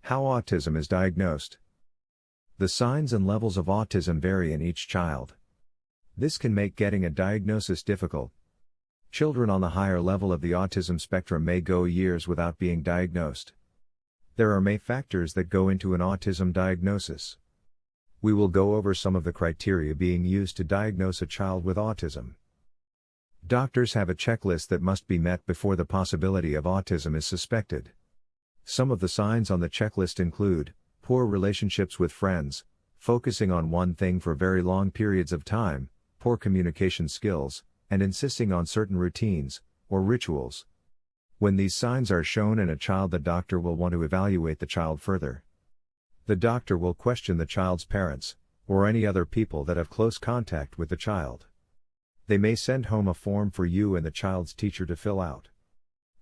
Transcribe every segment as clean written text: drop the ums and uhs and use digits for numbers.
How autism is diagnosed. The signs and levels of autism vary in each child. This can make getting a diagnosis difficult. Children on the higher level of the autism spectrum may go years without being diagnosed. There are many factors that go into an autism diagnosis. We will go over some of the criteria being used to diagnose a child with autism. Doctors have a checklist that must be met before the possibility of autism is suspected. Some of the signs on the checklist include poor relationships with friends, focusing on one thing for very long periods of time, poor communication skills, and insisting on certain routines or rituals. When these signs are shown in a child, the doctor will want to evaluate the child further. The doctor will question the child's parents, or any other people that have close contact with the child. They may send home a form for you and the child's teacher to fill out.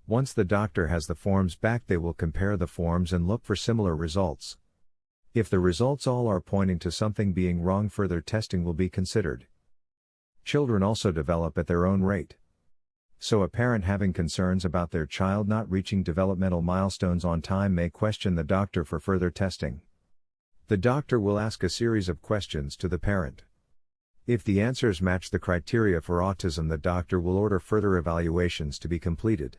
Once the doctor has the forms back, they will compare the forms and look for similar results. If the results all are pointing to something being wrong, further testing will be considered. Children also develop at their own rate. So a parent having concerns about their child not reaching developmental milestones on time may question the doctor for further testing. The doctor will ask a series of questions to the parent. If the answers match the criteria for autism, the doctor will order further evaluations to be completed.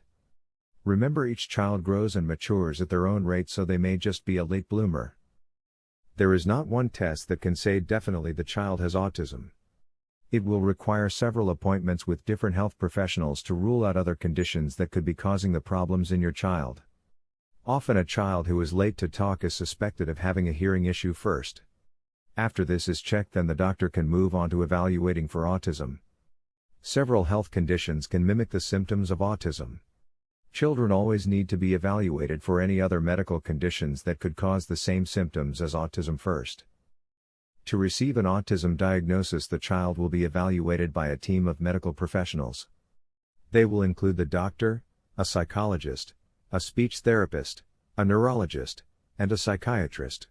Remember, each child grows and matures at their own rate, so they may just be a late bloomer. There is not one test that can say definitely the child has autism. It will require several appointments with different health professionals to rule out other conditions that could be causing the problems in your child. Often a child who is late to talk is suspected of having a hearing issue first. After this is checked, then the doctor can move on to evaluating for autism. Several health conditions can mimic the symptoms of autism. Children always need to be evaluated for any other medical conditions that could cause the same symptoms as autism first. To receive an autism diagnosis, the child will be evaluated by a team of medical professionals. They will include the doctor, a psychologist, a speech therapist, a neurologist, and a psychiatrist.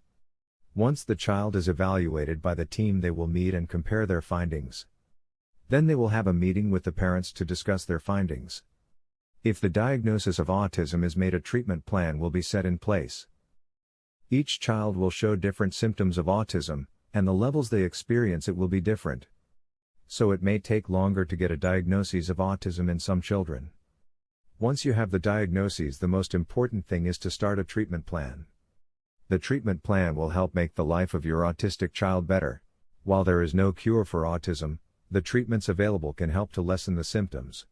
Once the child is evaluated by the team, they will meet and compare their findings. Then they will have a meeting with the parents to discuss their findings. If the diagnosis of autism is made, a treatment plan will be set in place. Each child will show different symptoms of autism, and the levels they experience it will be different. So it may take longer to get a diagnosis of autism in some children. Once you have the diagnosis, the most important thing is to start a treatment plan. The treatment plan will help make the life of your autistic child better. While there is no cure for autism, the treatments available can help to lessen the symptoms.